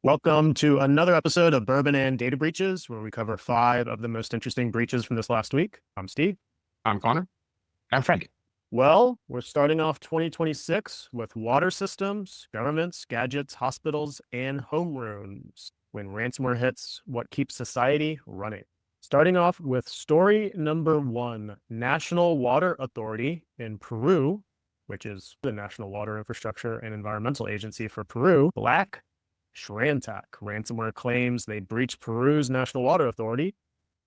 Welcome to another episode of Bourbon and Data Breaches, where we cover 5 of the most interesting breaches from this last week. I'm Steve. I'm Connor. I'm Frank. Well, we're starting off 2026 with water systems, governments, gadgets, hospitals, and homerooms. When ransomware hits, what keeps society running? Starting off with story number 1, National Water Authority in Peru, which is the National Water Infrastructure and Environmental Agency for Peru, Black Ranac Ransomware claims they breached Peru's National Water Authority.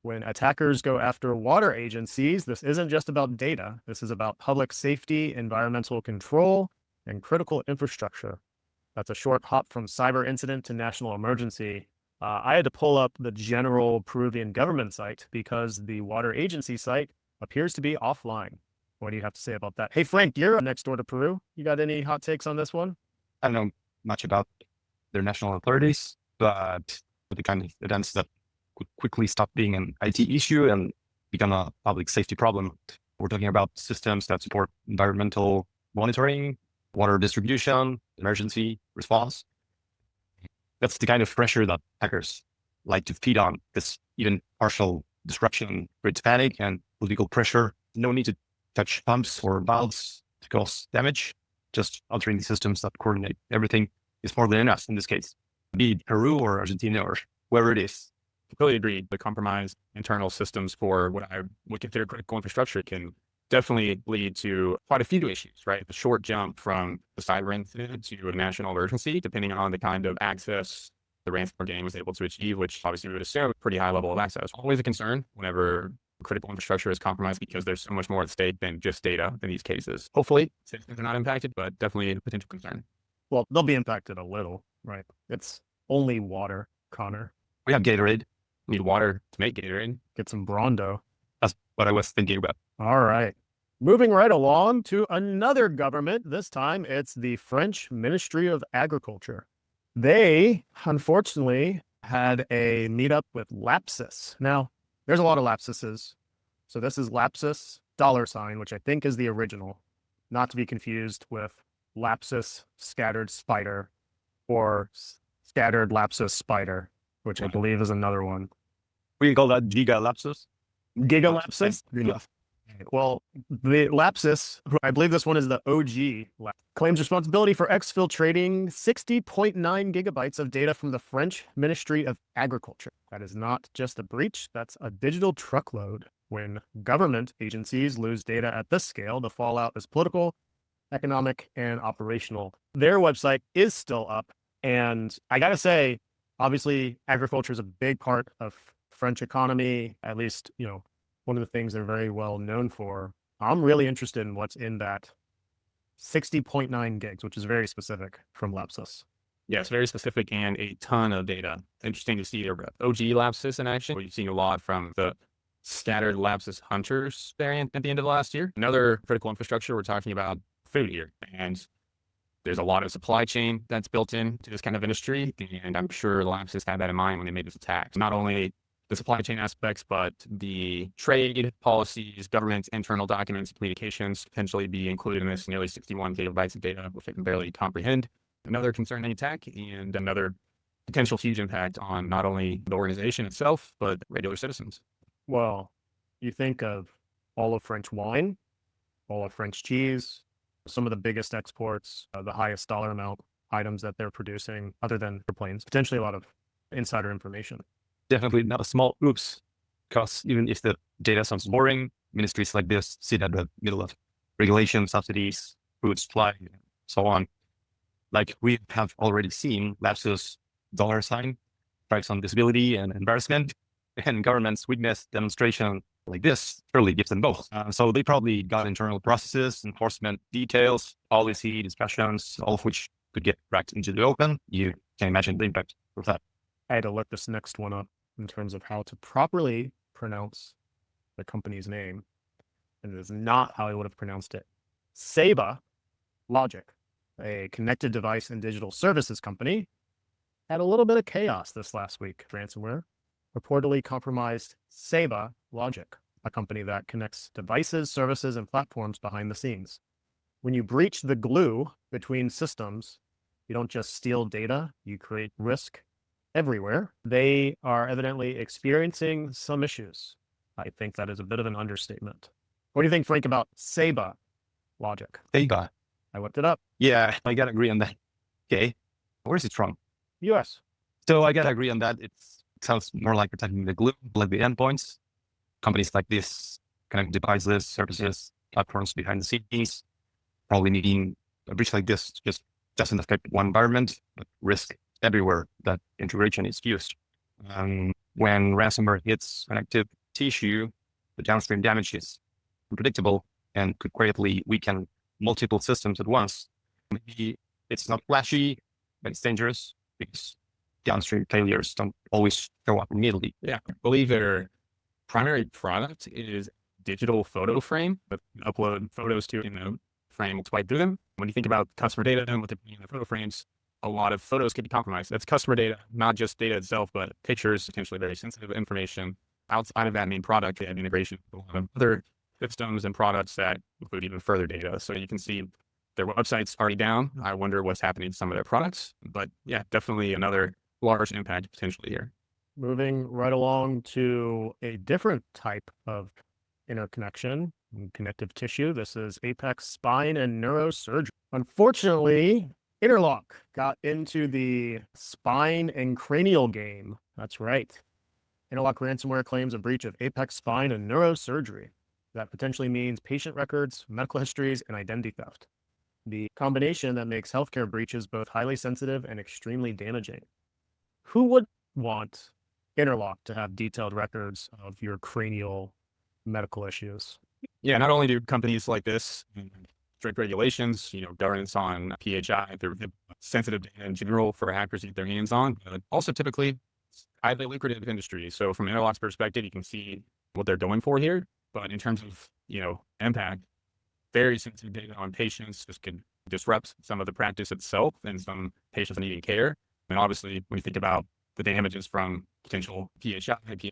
When attackers go after water agencies, this isn't just about data. This is about public safety, environmental control, and critical infrastructure. That's a short hop from cyber incident to national emergency. I had to pull up the general Peruvian government site because the water agency site appears to be offline. What do you have to say about that? Hey, Frank, you're next door to Peru. You got any hot takes on this one? I don't know much about their national authorities, but the kind of events that could quickly stop being an IT issue and become a public safety problem. We're talking about systems that support environmental monitoring, water distribution, emergency response. That's the kind of pressure that hackers like to feed on, because even partial disruption creates panic and political pressure. No need to touch pumps or valves to cause damage. Just altering the systems that coordinate everything is more than enough in this case, be it Peru or Argentina or wherever it is. Completely agreed. The compromised internal systems for what I would consider critical infrastructure can definitely lead to quite a few issues, right? The short jump from the cyber incident to a national emergency, depending on the kind of access the ransomware game was able to achieve, which obviously we would assume a pretty high level of access. Always a concern whenever critical infrastructure is compromised, because there's so much more at stake than just data in these cases. Hopefully, systems are not impacted, but definitely a potential concern. Well, they'll be impacted a little, right? It's only water, Connor. We have Gatorade. Need water to make Gatorade. Get some Brondo. That's what I was thinking about. All right. Moving right along to another government. This time it's the French Ministry of Agriculture. They, unfortunately, had a meetup with Lapsis. Now, there's a lot of Lapsises. So this is Lapsis $, which I think is the original, not to be confused with Lapsis Scattered Spider or Scattered Lapsis Spider, which I believe is another one. We can call that Giga Lapsus. Giga Lapsis? Yeah. Well, the Lapsis, I believe this one is the OG, claims responsibility for exfiltrating 60.9 gigabytes of data from the French Ministry of Agriculture. That is not just a breach, that's a digital truckload. When government agencies lose data at this scale, the fallout is political, economic, and operational. Their website is still up. And I got to say, obviously, agriculture is a big part of French economy, at least, one of the things they're very well known for. I'm really interested in what's in that 60.9 gigs, which is very specific from Lapsis. Yes, very specific and a ton of data. Interesting to see their OG Lapsis in action. We've seen a lot from the scattered Lapsis hunters variant at the end of last year. Another critical infrastructure, we're talking about food here. And there's a lot of supply chain that's built into this kind of industry. And I'm sure Lapsis had that in mind when they made this attack. Not only the supply chain aspects, but the trade policies, government internal documents, communications potentially be included in this nearly 61 gigabytes of data, which I can barely comprehend. Another concerning attack and another potential huge impact on not only the organization itself, but regular citizens. Well, you think of all of French wine, all of French cheese, some of the biggest exports, the highest dollar amount items that they're producing, other than airplanes, potentially a lot of insider information. Definitely not a small oops, because even if the data sounds boring, ministries like this sit at the middle of regulation, subsidies, food supply, so on. Like we have already seen, Lapsus $, strikes on disability and embarrassment, and government's weakness demonstration like this surely gives them both. So they probably got internal processes, enforcement details, policy discussions, all of which could get dragged into the open. You can imagine the impact of that. I had to look this next one up in terms of how to properly pronounce the company's name. And it is not how I would have pronounced it. Saba Logic, a connected device and digital services company, had a little bit of chaos this last week. Ransomware reportedly compromised Saba Logic, a company that connects devices, services, and platforms behind the scenes. When you breach the glue between systems, you don't just steal data, you create risk everywhere. They are evidently experiencing some issues. I think that is a bit of an understatement. What do you think, Frank, about SEBA logic? Data. I looked it up. Yeah, I gotta agree on that. Okay. Where is it from? US. So I gotta agree on that. It sounds more like protecting the glue, like the endpoints. Companies like this, connect devices, services, platforms behind the scenes, probably needing a breach like this just doesn't affect one environment, but risk everywhere that integration is used. When ransomware hits connective tissue, the downstream damage is unpredictable and could greatly weaken multiple systems at once. Maybe it's not flashy, but it's dangerous because downstream failures don't always show up immediately. Yeah, I believe their primary product is digital photo frame, but you upload photos to the frame, will swipe through them. When you think about customer data and what they're putting in their photo frames, a lot of photos can be compromised. That's customer data, not just data itself, but pictures, potentially very sensitive information. Outside of that main product, they have integration with a lot of other systems and products that include even further data. So you can see their website's already down. I wonder what's happening to some of their products. But yeah, definitely another large impact potentially here. Moving right along to a different type of interconnection, connective tissue. This is Apex Spine and Neurosurgery. Unfortunately, Interlock got into the spine and cranial game. That's right. Interlock Ransomware claims a breach of Apex Spine and Neurosurgery. That potentially means patient records, medical histories, and identity theft. The combination that makes healthcare breaches both highly sensitive and extremely damaging. Who would want Interlock to have detailed records of your cranial medical issues? Yeah, not only do companies like this strict regulations, governance on PHI, they're sensitive data in general for hackers to get their hands on, but also typically highly lucrative industry. So from Interlock's perspective, you can see what they're going for here. But in terms of, impact, very sensitive data on patients, this could disrupt some of the practice itself and some patients needing care. And obviously, when you think about the damages from potential PHI, PII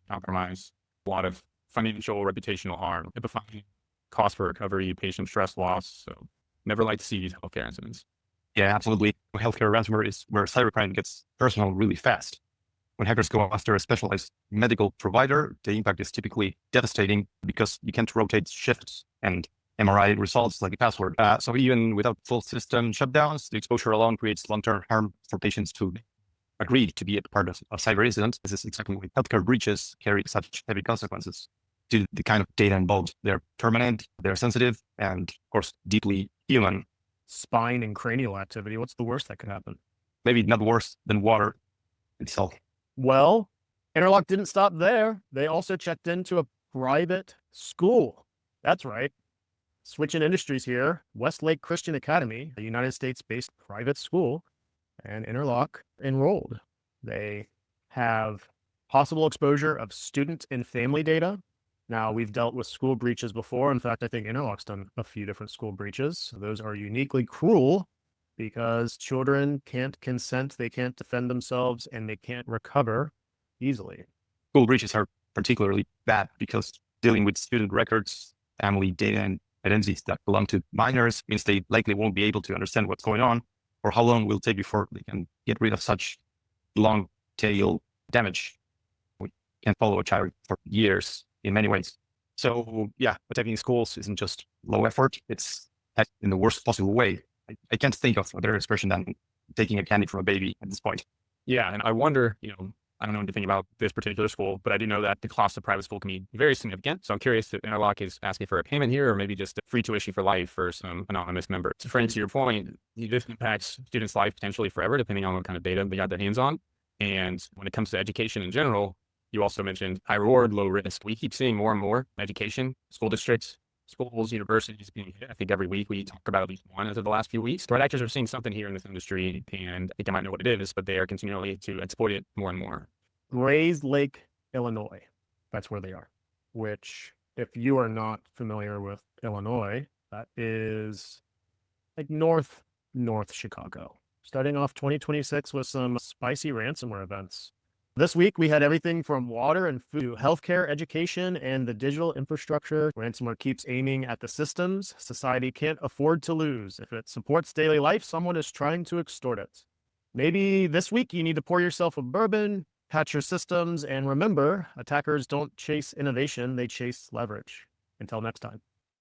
compromise, a lot of financial, reputational harm, HIPAA fine, cost for recovery, patient stress loss. So never like to see these healthcare incidents. Yeah, absolutely. Healthcare ransomware is where cybercrime gets personal really fast. When hackers go after a specialized medical provider, the impact is typically devastating because you can't rotate shifts and MRI results like a password. So even without full system shutdowns, the exposure alone creates long-term harm for patients who agree to be a part of a cyber incident. This is exactly why healthcare breaches carry such heavy consequences. Due to the kind of data involved, they're permanent, they're sensitive, and of course, deeply human. Spine and cranial activity. What's the worst that could happen? Maybe not worse than water itself. Well, Interlock didn't stop there. They also checked into a private school. That's right. Switching industries here. Westlake Christian Academy, a United States-based private school, and Interlock enrolled. They have possible exposure of student and family data. Now, we've dealt with school breaches before. In fact, I think Interlock's done a few different school breaches. Those are uniquely cruel because children can't consent, they can't defend themselves, and they can't recover easily. School breaches are particularly bad because dealing with student records, family data, and identities that belong to minors means they likely won't be able to understand what's going on or how long it will take before they can get rid of such long tail damage. We can follow a child for years in many ways. So yeah, protecting schools isn't just low effort, it's in the worst possible way. I can't think of a better expression than taking a candy from a baby at this point. Yeah, and I wonder, I don't know anything about this particular school, but I do know that the cost of private school can be very significant. So I'm curious if Interlock is asking for a payment here or maybe just a free tuition for life for some anonymous member. So Frank, to your point, this impacts students' life potentially forever, depending on what kind of data they got their hands on. And when it comes to education in general, you also mentioned high reward, low risk. We keep seeing more and more education, school districts, schools, universities being hit. I think every week we talk about at least one as of the last few weeks. Threat actors are seeing something here in this industry, and I think I might know what it is, but they are continually to exploit it more and more. Grays Lake, Illinois. That's where they are. Which, if you are not familiar with Illinois, that is like north Chicago. Starting off 2026 with some spicy ransomware events. This week, we had everything from water and food to healthcare, education, and the digital infrastructure. Ransomware keeps aiming at the systems society can't afford to lose. If it supports daily life, someone is trying to extort it. Maybe this week you need to pour yourself a bourbon, patch your systems, and remember, attackers don't chase innovation, they chase leverage. Until next time.